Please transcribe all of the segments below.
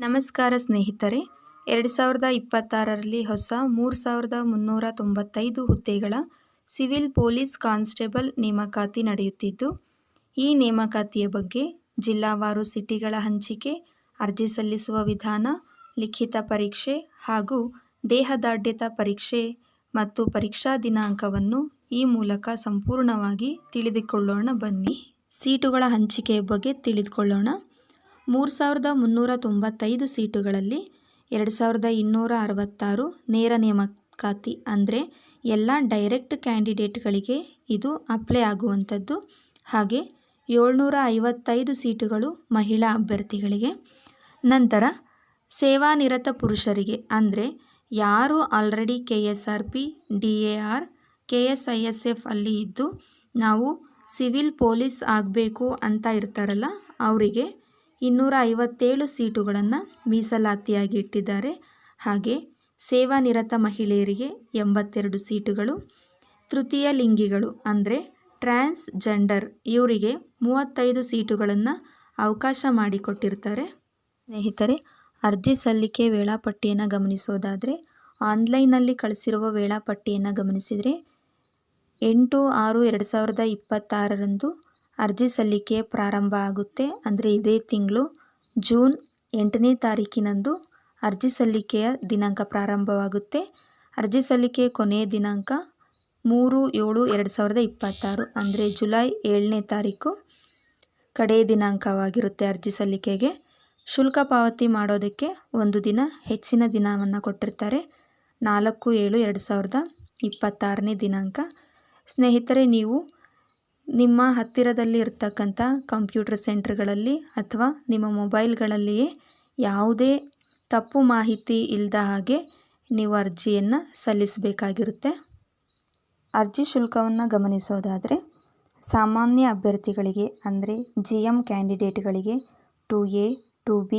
ನಮಸ್ಕಾರ ಸ್ನೇಹಿತರೆ, 2026ರಲ್ಲಿ ಹೊಸ 3395 ಹುದ್ದೆಗಳ ಸಿವಿಲ್ ಪೊಲೀಸ್ ಕಾನ್ಸ್ಟೇಬಲ್ ನೇಮಕಾತಿ ನಡೆಯುತ್ತಿದ್ದು, ಈ ನೇಮಕಾತಿಯ ಬಗ್ಗೆ ಜಿಲ್ಲಾವಾರು ಸಿಟಿಗಳ ಹಂಚಿಕೆ, ಅರ್ಜಿ ಸಲ್ಲಿಸುವ ವಿಧಾನ, ಲಿಖಿತ ಪರೀಕ್ಷೆ ಹಾಗೂ ದೇಹದಾಢ್ಯತಾ ಪರೀಕ್ಷೆ ಮತ್ತು ಪರೀಕ್ಷಾ ದಿನಾಂಕವನ್ನು ಈ ಮೂಲಕ ಸಂಪೂರ್ಣವಾಗಿ ತಿಳಿದುಕೊಳ್ಳೋಣ ಬನ್ನಿ. ಸೀಟುಗಳ ಹಂಚಿಕೆಯ ಬಗ್ಗೆ ತಿಳಿದುಕೊಳ್ಳೋಣ. 3395 ಸೀಟುಗಳಲ್ಲಿ 2266 ನೇರ ನೇಮಕಾತಿ, ಅಂದರೆ ಎಲ್ಲ ಡೈರೆಕ್ಟ್ ಕ್ಯಾಂಡಿಡೇಟ್ಗಳಿಗೆ ಇದು ಅಪ್ಲೈ ಆಗುವಂಥದ್ದು. ಹಾಗೆ 755 ಸೀಟುಗಳು ಮಹಿಳಾ ಅಭ್ಯರ್ಥಿಗಳಿಗೆ. ನಂತರ ಸೇವಾನಿರತ ಪುರುಷರಿಗೆ, ಅಂದರೆ ಯಾರು ಆಲ್ರೆಡಿ KSRP, DAR, KSISF ಅಲ್ಲಿ ಇದ್ದು ನಾವು ಸಿವಿಲ್ ಪೊಲೀಸ್ ಆಗಬೇಕು ಅಂತ ಇರ್ತಾರಲ್ಲ, ಅವರಿಗೆ 257 ಸೀಟುಗಳನ್ನು ಮೀಸಲಾತಿಯಾಗಿ ಇಟ್ಟಿದ್ದಾರೆ. ಹಾಗೆ ಸೇವಾನಿರತ ಮಹಿಳೆಯರಿಗೆ 82 ಸೀಟುಗಳು, ತೃತೀಯ ಲಿಂಗಿಗಳು ಅಂದರೆ ಟ್ರಾನ್ಸ್ಜೆಂಡರ್ ಇವರಿಗೆ 35 ಸೀಟುಗಳನ್ನು ಅವಕಾಶ ಮಾಡಿಕೊಟ್ಟಿರ್ತಾರೆ. ಸ್ನೇಹಿತರೆ, ಅರ್ಜಿ ಸಲ್ಲಿಕೆ ವೇಳಾಪಟ್ಟಿಯನ್ನು ಗಮನಿಸೋದಾದರೆ, ಆನ್ಲೈನಲ್ಲಿ ಕಳಿಸಿರುವ ವೇಳಾಪಟ್ಟಿಯನ್ನು ಗಮನಿಸಿದರೆ 8/6/2026ರಂದು ಅರ್ಜಿ ಸಲ್ಲಿಕೆ ಪ್ರಾರಂಭ ಆಗುತ್ತೆ. ಅಂದರೆ ಇದೇ ತಿಂಗಳು ಜೂನ್ 8ನೇ ತಾರೀಕಿನಂದು ಅರ್ಜಿ ಸಲ್ಲಿಕೆಯ ದಿನಾಂಕ ಪ್ರಾರಂಭವಾಗುತ್ತೆ. ಅರ್ಜಿ ಸಲ್ಲಿಕೆ ಕೊನೆಯ ದಿನಾಂಕ 3/7/2026, ಅಂದರೆ ಜುಲೈ 7ನೇ ತಾರೀಕು ಕಡೆಯ ದಿನಾಂಕವಾಗಿರುತ್ತೆ ಅರ್ಜಿ ಸಲ್ಲಿಕೆಗೆ. ಶುಲ್ಕ ಪಾವತಿ ಮಾಡೋದಕ್ಕೆ ಒಂದು ದಿನ ಹೆಚ್ಚಿನ ದಿನವನ್ನು ಕೊಟ್ಟಿರ್ತಾರೆ, 4/7/2026ನೇ ದಿನಾಂಕ. ಸ್ನೇಹಿತರೆ, ನೀವು ನಿಮ್ಮ ಹತ್ತಿರದಲ್ಲಿ ಇರ್ತಕ್ಕಂಥ ಕಂಪ್ಯೂಟರ್ ಸೆಂಟರ್ಗಳಲ್ಲಿ ಅಥವಾ ನಿಮ್ಮ ಮೊಬೈಲ್ಗಳಲ್ಲಿಯೇ ಯಾವುದೇ ತಪ್ಪು ಮಾಹಿತಿ ಇಲ್ಲದ ಹಾಗೆ ನೀವು ಅರ್ಜಿಯನ್ನು ಸಲ್ಲಿಸಬೇಕಾಗಿರುತ್ತೆ. ಅರ್ಜಿ ಶುಲ್ಕವನ್ನು ಗಮನಿಸೋದಾದರೆ, ಸಾಮಾನ್ಯ ಅಭ್ಯರ್ಥಿಗಳಿಗೆ ಅಂದರೆ GM ಕ್ಯಾಂಡಿಡೇಟ್ಗಳಿಗೆ 2A, 2B,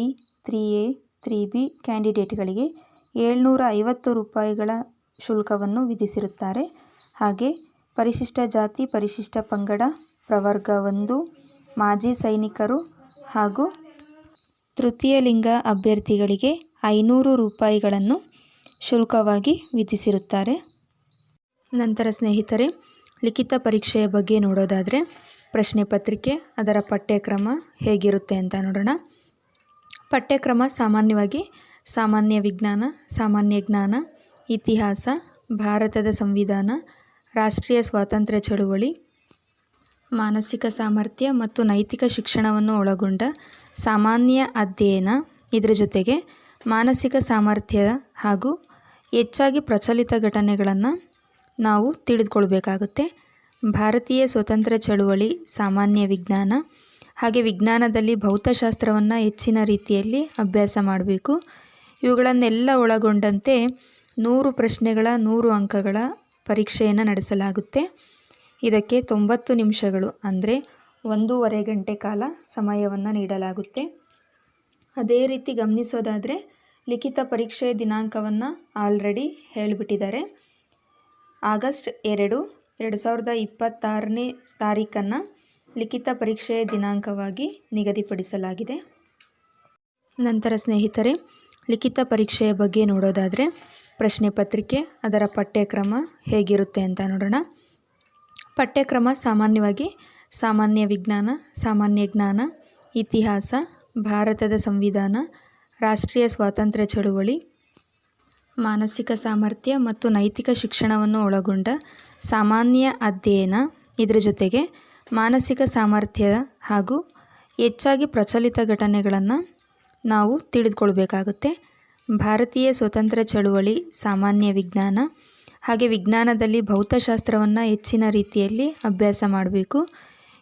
3A, 3B ಕ್ಯಾಂಡಿಡೇಟ್ಗಳಿಗೆ 750 ರೂಪಾಯಿಗಳ ಶುಲ್ಕವನ್ನು ವಿಧಿಸಿರುತ್ತಾರೆ. ಹಾಗೆ ಪರಿಶಿಷ್ಟ ಜಾತಿ, ಪರಿಶಿಷ್ಟ ಪಂಗಡ, ಪ್ರವರ್ಗ 1, ಮಾಜಿ ಸೈನಿಕರು ಹಾಗೂ ತೃತೀಯ ಲಿಂಗ ಅಭ್ಯರ್ಥಿಗಳಿಗೆ 500 ರೂಪಾಯಿಗಳನ್ನು ಶುಲ್ಕವಾಗಿ ವಿಧಿಸಿರುತ್ತಾರೆ. ನಂತರ ಸ್ನೇಹಿತರೆ, ಲಿಖಿತ ಪರೀಕ್ಷೆಯ ಬಗ್ಗೆ ನೋಡೋದಾದರೆ, ಪ್ರಶ್ನೆ ಪತ್ರಿಕೆ, ಅದರ ಪಠ್ಯಕ್ರಮ ಹೇಗಿರುತ್ತೆ ಅಂತ ನೋಡೋಣ. ಪಠ್ಯಕ್ರಮ ಸಾಮಾನ್ಯವಾಗಿ ಸಾಮಾನ್ಯ ವಿಜ್ಞಾನ, ಸಾಮಾನ್ಯ ಜ್ಞಾನ, ಇತಿಹಾಸ, ಭಾರತದ ಸಂವಿಧಾನ, ರಾಷ್ಟ್ರೀಯ ಸ್ವಾತಂತ್ರ್ಯ ಚಳುವಳಿ, ಮಾನಸಿಕ ಸಾಮರ್ಥ್ಯ ಮತ್ತು ನೈತಿಕ ಶಿಕ್ಷಣವನ್ನು ಒಳಗೊಂಡ ಸಾಮಾನ್ಯ ಅಧ್ಯಯನ, ಇದರ ಜೊತೆಗೆ ಮಾನಸಿಕ ಸಾಮರ್ಥ್ಯ ಹಾಗೂ ಹೆಚ್ಚಾಗಿ ಪ್ರಚಲಿತ ಘಟನೆಗಳನ್ನು ನಾವು ತಿಳಿದುಕೊಳ್ಬೇಕಾಗುತ್ತೆ. ಭಾರತೀಯ ಸ್ವಾತಂತ್ರ್ಯ ಚಳುವಳಿ, ಸಾಮಾನ್ಯ ವಿಜ್ಞಾನ, ಹಾಗೆ ವಿಜ್ಞಾನದಲ್ಲಿ ಭೌತಶಾಸ್ತ್ರವನ್ನು ಹೆಚ್ಚಿನ ರೀತಿಯಲ್ಲಿ ಅಭ್ಯಾಸ ಮಾಡಬೇಕು. ಇವುಗಳನ್ನೆಲ್ಲ ಒಳಗೊಂಡಂತೆ 100 ಪ್ರಶ್ನೆಗಳ 100 ಅಂಕಗಳ ಪರೀಕ್ಷೆಯನ್ನು ನಡೆಸಲಾಗುತ್ತೆ. ಇದಕ್ಕೆ 90 ನಿಮಿಷಗಳು, ಅಂದರೆ 1.5 ಗಂಟೆ ಕಾಲ ಸಮಯವನ್ನು ನೀಡಲಾಗುತ್ತೆ. ಅದೇ ರೀತಿ ಗಮನಿಸೋದಾದರೆ, ಲಿಖಿತ ಪರೀಕ್ಷೆಯ ದಿನಾಂಕವನ್ನು ಆಲ್ರೆಡಿ ಹೇಳಿಬಿಟ್ಟಿದ್ದಾರೆ. ಆಗಸ್ಟ್ 2, 2026ನೇ ತಾರೀಖನ್ನು ಲಿಖಿತ ಪರೀಕ್ಷೆಯ ದಿನಾಂಕವಾಗಿ ನಿಗದಿಪಡಿಸಲಾಗಿದೆ. ನಂತರ ಸ್ನೇಹಿತರೆ, ಲಿಖಿತ ಪರೀಕ್ಷೆಯ ಬಗ್ಗೆ ನೋಡೋದಾದರೆ, ಪ್ರಶ್ನೆ ಪತ್ರಿಕೆ, ಅದರ ಪಠ್ಯಕ್ರಮ ಹೇಗಿರುತ್ತೆ ಅಂತ ನೋಡೋಣ. ಪಠ್ಯಕ್ರಮ ಸಾಮಾನ್ಯವಾಗಿ ಸಾಮಾನ್ಯ ವಿಜ್ಞಾನ, ಸಾಮಾನ್ಯ ಜ್ಞಾನ, ಇತಿಹಾಸ, ಭಾರತದ ಸಂವಿಧಾನ, ರಾಷ್ಟ್ರೀಯ ಸ್ವಾತಂತ್ರ್ಯ ಚಳುವಳಿ, ಮಾನಸಿಕ ಸಾಮರ್ಥ್ಯ ಮತ್ತು ನೈತಿಕ ಶಿಕ್ಷಣವನ್ನು ಒಳಗೊಂಡ ಸಾಮಾನ್ಯ ಅಧ್ಯಯನ, ಇದರ ಜೊತೆಗೆ ಮಾನಸಿಕ ಸಾಮರ್ಥ್ಯ ಹಾಗೂ ಹೆಚ್ಚಾಗಿ ಪ್ರಚಲಿತ ಘಟನೆಗಳನ್ನು ನಾವು ತಿಳಿದುಕೊಳ್ಬೇಕಾಗುತ್ತೆ. ಭಾರತೀಯ ಸ್ವಾತಂತ್ರ್ಯ ಚಳುವಳಿ, ಸಾಮಾನ್ಯ ವಿಜ್ಞಾನ, ಹಾಗೆ ವಿಜ್ಞಾನದಲ್ಲಿ ಭೌತಶಾಸ್ತ್ರವನ್ನು ಹೆಚ್ಚಿನ ರೀತಿಯಲ್ಲಿ ಅಭ್ಯಾಸ ಮಾಡಬೇಕು.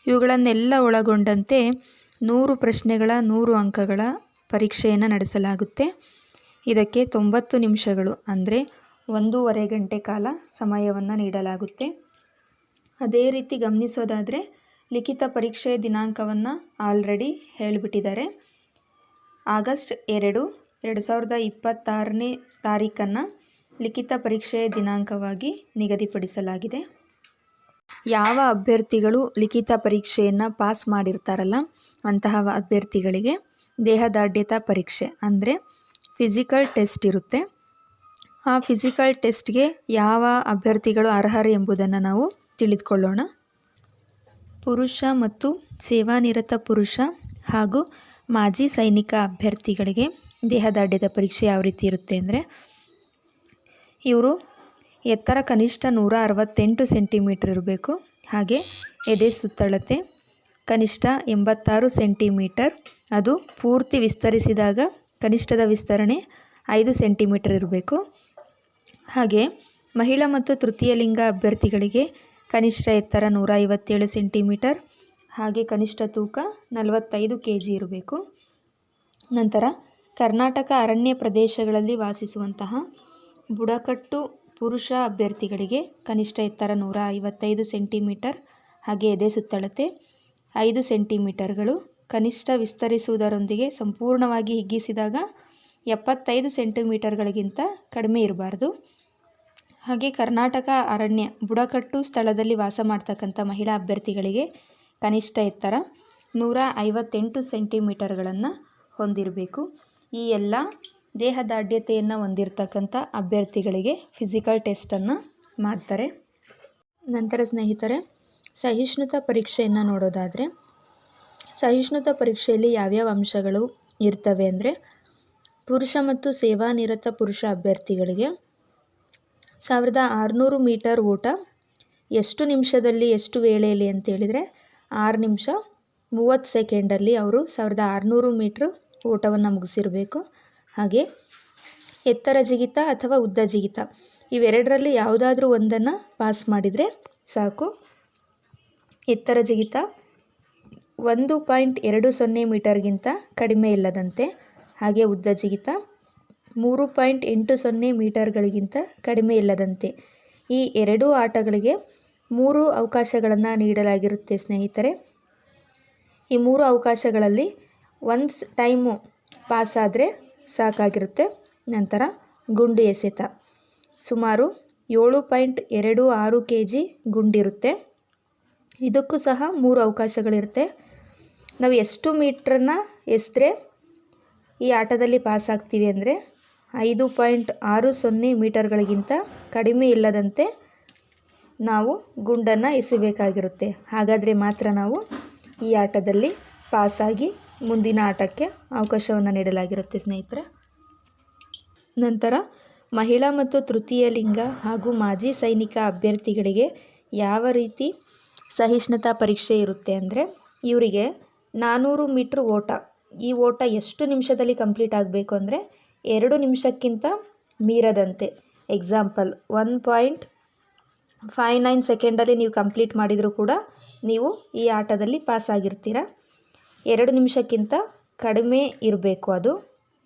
ಇವುಗಳನ್ನೆಲ್ಲ ಒಳಗೊಂಡಂತೆ 100 ಪ್ರಶ್ನೆಗಳ 100 ಅಂಕಗಳ ಪರೀಕ್ಷೆಯನ್ನು ನಡೆಸಲಾಗುತ್ತೆ. ಇದಕ್ಕೆ 90 ನಿಮಿಷಗಳು, ಅಂದರೆ 1.5 ಗಂಟೆ ಕಾಲ ಸಮಯವನ್ನು ನೀಡಲಾಗುತ್ತೆ. ಅದೇ ರೀತಿ ಗಮನಿಸೋದಾದರೆ, ಲಿಖಿತ ಪರೀಕ್ಷೆಯ ದಿನಾಂಕವನ್ನು ಆಲ್ರೆಡಿ ಹೇಳಿಬಿಟ್ಟಿದ್ದಾರೆ. ಆಗಸ್ಟ್ 2, 2026ನೇ ತಾರೀಖನ್ನು ಲಿಖಿತ ಪರೀಕ್ಷೆಯ ದಿನಾಂಕವಾಗಿ ನಿಗದಿಪಡಿಸಲಾಗಿದೆ. ಯಾವ ಅಭ್ಯರ್ಥಿಗಳು ಲಿಖಿತ ಪರೀಕ್ಷೆಯನ್ನು ಪಾಸ್ ಮಾಡಿರ್ತಾರಲ್ಲ, ಅಂತಹ ಅಭ್ಯರ್ಥಿಗಳಿಗೆ ದೇಹದಾಢ್ಯತಾ ಪರೀಕ್ಷೆ ಅಂದರೆ ಫಿಸಿಕಲ್ ಟೆಸ್ಟ್ ಇರುತ್ತೆ. ಆ ಫಿಸಿಕಲ್ ಟೆಸ್ಟ್ಗೆ ಯಾವ ಅಭ್ಯರ್ಥಿಗಳು ಅರ್ಹರು ಎಂಬುದನ್ನು ನಾವು ತಿಳಿದುಕೊಳ್ಳೋಣ. ಪುರುಷ ಮತ್ತು ಸೇವಾನಿರತ ಪುರುಷ ಹಾಗೂ ಮಾಜಿ ಸೈನಿಕ ಅಭ್ಯರ್ಥಿಗಳಿಗೆ ದೇಹದಾಢ್ಯತಾ ಪರೀಕ್ಷೆ ಯಾವ ರೀತಿ ಇರುತ್ತೆ ಅಂದರೆ, ಇವರು ಎತ್ತರ ಕನಿಷ್ಠ 168 ಸೆಂಟಿಮೀಟರ್ ಇರಬೇಕು. ಹಾಗೆ ಎದೆ ಸುತ್ತಳತೆ ಕನಿಷ್ಠ 86 ಸೆಂಟಿಮೀಟರ್, ಅದು ಪೂರ್ತಿ ವಿಸ್ತರಿಸಿದಾಗ ಕನಿಷ್ಠದ ವಿಸ್ತರಣೆ 5 ಸೆಂಟಿಮೀಟರ್ ಇರಬೇಕು. ಹಾಗೆ ಮಹಿಳಾ ಮತ್ತು ತೃತೀಯ ಲಿಂಗ ಅಭ್ಯರ್ಥಿಗಳಿಗೆ ಕನಿಷ್ಠ ಎತ್ತರ 157 ಸೆಂಟಿಮೀಟರ್, ಹಾಗೆ ಕನಿಷ್ಠ ತೂಕ 45 kg ಇರಬೇಕು. ನಂತರ ಕರ್ನಾಟಕ ಅರಣ್ಯ ಪ್ರದೇಶಗಳಲ್ಲಿ ವಾಸಿಸುವಂತಹ ಬುಡಕಟ್ಟು ಪುರುಷ ಅಭ್ಯರ್ಥಿಗಳಿಗೆ ಕನಿಷ್ಠ ಎತ್ತರ 155 ಸೆಂಟಿಮೀಟರ್, ಹಾಗೆ ಎದೆ ಸುತ್ತಳತೆ 5 ಸೆಂಟಿಮೀಟರ್ಗಳು, ಕನಿಷ್ಠ ವಿಸ್ತರಿಸುವುದರೊಂದಿಗೆ ಸಂಪೂರ್ಣವಾಗಿ ಹಿಗ್ಗಿಸಿದಾಗ 75 ಸೆಂಟಿಮೀಟರ್ಗಳಿಗಿಂತ ಕಡಿಮೆ ಇರಬಾರ್ದು. ಹಾಗೆ ಕರ್ನಾಟಕ ಅರಣ್ಯ ಬುಡಕಟ್ಟು ಸ್ಥಳದಲ್ಲಿ ವಾಸ ಮಾಡ್ತಕ್ಕಂಥ ಮಹಿಳಾ ಅಭ್ಯರ್ಥಿಗಳಿಗೆ ಕನಿಷ್ಠ ಎತ್ತರ 158 ಸೆಂಟಿಮೀಟರ್ಗಳನ್ನು ಹೊಂದಿರಬೇಕು. ಈ ಎಲ್ಲ ದೇಹದಾಢ್ಯತೆಯನ್ನು ಹೊಂದಿರತಕ್ಕಂಥ ಅಭ್ಯರ್ಥಿಗಳಿಗೆ ಫಿಸಿಕಲ್ ಟೆಸ್ಟನ್ನು ಮಾಡ್ತಾರೆ. ನಂತರ ಸ್ನೇಹಿತರೆ, ಸಹಿಷ್ಣುತಾ ಪರೀಕ್ಷೆಯನ್ನು ನೋಡೋದಾದರೆ, ಸಹಿಷ್ಣುತಾ ಪರೀಕ್ಷೆಯಲ್ಲಿ ಯಾವ್ಯಾವ ಅಂಶಗಳು ಇರ್ತವೆ ಅಂದರೆ, ಪುರುಷ ಮತ್ತು ಸೇವಾನಿರತ ಪುರುಷ ಅಭ್ಯರ್ಥಿಗಳಿಗೆ 1600 ಮೀಟರ್ ಓಟ ಎಷ್ಟು ನಿಮಿಷದಲ್ಲಿ ಎಷ್ಟು ವೇಳೆಯಲ್ಲಿ ಅಂತೇಳಿದರೆ 6 ನಿಮಿಷ 30 ಸೆಕೆಂಡಲ್ಲಿ ಅವರು 1600 ಮೀಟ್ರ್ ಓಟವನ್ನು ಮುಗಿಸಿರಬೇಕು. ಹಾಗೆ ಎತ್ತರ ಜಿಗಿತ ಅಥವಾ ಉದ್ದ ಜಿಗಿತ ಇವೆರಡರಲ್ಲಿ ಯಾವುದಾದ್ರೂ ಒಂದನ್ನು ಪಾಸ್ ಮಾಡಿದರೆ ಸಾಕು. ಎತ್ತರ ಜಿಗಿತ 1.20 ಮೀಟರ್ಗಿಂತ ಕಡಿಮೆ ಇಲ್ಲದಂತೆ, ಹಾಗೆ ಉದ್ದ ಜಿಗಿತ 3.80 ಮೀಟರ್ಗಳಿಗಿಂತ ಕಡಿಮೆ ಇಲ್ಲದಂತೆ. ಈ ಎರಡೂ ಆಟಗಳಿಗೆ 3 ಅವಕಾಶಗಳನ್ನು ನೀಡಲಾಗಿರುತ್ತೆ ಸ್ನೇಹಿತರೆ. ಈ 3 ಅವಕಾಶಗಳಲ್ಲಿ ಒನ್ಸ್ ಟೈಮು ಪಾಸ್ ಆದರೆ ಸಾಕಾಗಿರುತ್ತೆ. ನಂತರ ಗುಂಡು ಎಸೆತ ಸುಮಾರು 7.26 kg ಗುಂಡಿರುತ್ತೆ. ಇದಕ್ಕೂ ಸಹ 3 ಅವಕಾಶಗಳಿರುತ್ತೆ. ನಾವು ಎಷ್ಟು ಮೀಟ್ರನ್ನು ಎಸೆದ್ರೆ ಈ ಆಟದಲ್ಲಿ ಪಾಸ್ ಆಗ್ತೀವಿ ಅಂದರೆ 5.60 ಮೀಟರ್ಗಳಿಗಿಂತ ಕಡಿಮೆ ಇಲ್ಲದಂತೆ ನಾವು ಗುಂಡನ್ನು ಎಸೆಯಬೇಕಾಗಿರುತ್ತೆ. ಹಾಗಾದರೆ ಮಾತ್ರ ನಾವು ಈ ಆಟದಲ್ಲಿ ಪಾಸಾಗಿ ಮುಂದಿನ ಆಟಕ್ಕೆ ಅವಕಾಶವನ್ನು ನೀಡಲಾಗಿರುತ್ತೆ ಸ್ನೇಹಿತರೆ. ನಂತರ ಮಹಿಳಾ ಮತ್ತು ತೃತೀಯ ಲಿಂಗ ಹಾಗೂ ಮಾಜಿ ಸೈನಿಕ ಅಭ್ಯರ್ಥಿಗಳಿಗೆ ಯಾವ ರೀತಿ ಸಹಿಷ್ಣುತಾ ಪರೀಕ್ಷೆ ಇರುತ್ತೆ ಅಂದರೆ, ಇವರಿಗೆ 400 ಮೀಟ್ರ್ ಓಟ, ಈ ಓಟ ಎಷ್ಟು ನಿಮಿಷದಲ್ಲಿ ಕಂಪ್ಲೀಟ್ ಆಗಬೇಕು ಅಂದರೆ 2 ನಿಮಿಷಕ್ಕಿಂತ ಮೀರದಂತೆ. ಎಕ್ಸಾಂಪಲ್ 1.59 ಸೆಕೆಂಡಲ್ಲಿ ನೀವು ಕಂಪ್ಲೀಟ್ ಮಾಡಿದರೂ ಕೂಡ ನೀವು ಈ ಆಟದಲ್ಲಿ ಪಾಸ್ ಆಗಿರ್ತೀರ. 2 ನಿಮಿಷಕ್ಕಿಂತ ಕಡಿಮೆ ಇರಬೇಕು ಅದು.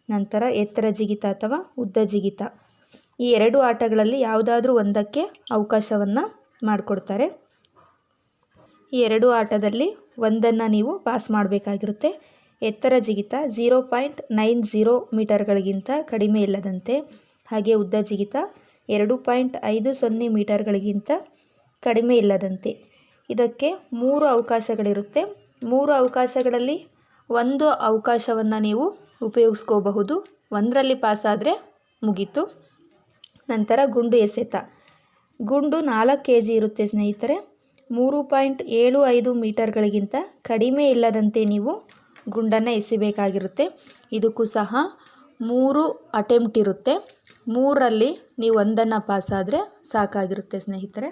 ನಂತರ ಎತ್ತರ ಜಿಗಿತ ಅಥವಾ ಉದ್ದ ಜಿಗಿತ, ಈ 2 ಆಟಗಳಲ್ಲಿ ಯಾವುದಾದ್ರೂ ಒಂದಕ್ಕೆ ಅವಕಾಶವನ್ನು ಮಾಡಿಕೊಡ್ತಾರೆ. ಈ 2 ಆಟದಲ್ಲಿ ಒಂದನ್ನು ನೀವು ಪಾಸ್ ಮಾಡಬೇಕಾಗಿರುತ್ತೆ. ಎತ್ತರ ಜಿಗಿತ 0.90 ಮೀಟರ್ಗಳಿಗಿಂತ ಕಡಿಮೆ ಇಲ್ಲದಂತೆ, ಹಾಗೆ ಉದ್ದ ಜಿಗಿತ 2.50 ಮೀಟರ್ಗಳಿಗಿಂತ ಕಡಿಮೆ ಇಲ್ಲದಂತೆ. ಇದಕ್ಕೆ 3 ಅವಕಾಶಗಳಿರುತ್ತೆ. 3 ಅವಕಾಶಗಳಲ್ಲಿ ಒಂದು ಅವಕಾಶವನ್ನು ನೀವು ಉಪಯೋಗಿಸ್ಕೋಬಹುದು. ಒಂದರಲ್ಲಿ ಪಾಸಾದರೆ ಮುಗೀತು. ನಂತರ ಗುಂಡು ಎಸೆತ, ಗುಂಡು 4 kg ಇರುತ್ತೆ ಸ್ನೇಹಿತರೆ. 3.75 ಮೀಟರ್ಗಳಿಗಿಂತ ಕಡಿಮೆ ಇಲ್ಲದಂತೆ ನೀವು ಗುಂಡನ್ನು ಎಸಿಬೇಕಾಗಿರುತ್ತೆ. ಇದಕ್ಕೂ ಸಹ 3 ಅಟೆಂಪ್ಟ್ ಇರುತ್ತೆ. 3ರಲ್ಲಿ ನೀವು ಒಂದನ್ನು ಪಾಸಾದರೆ ಸಾಕಾಗಿರುತ್ತೆ ಸ್ನೇಹಿತರೆ.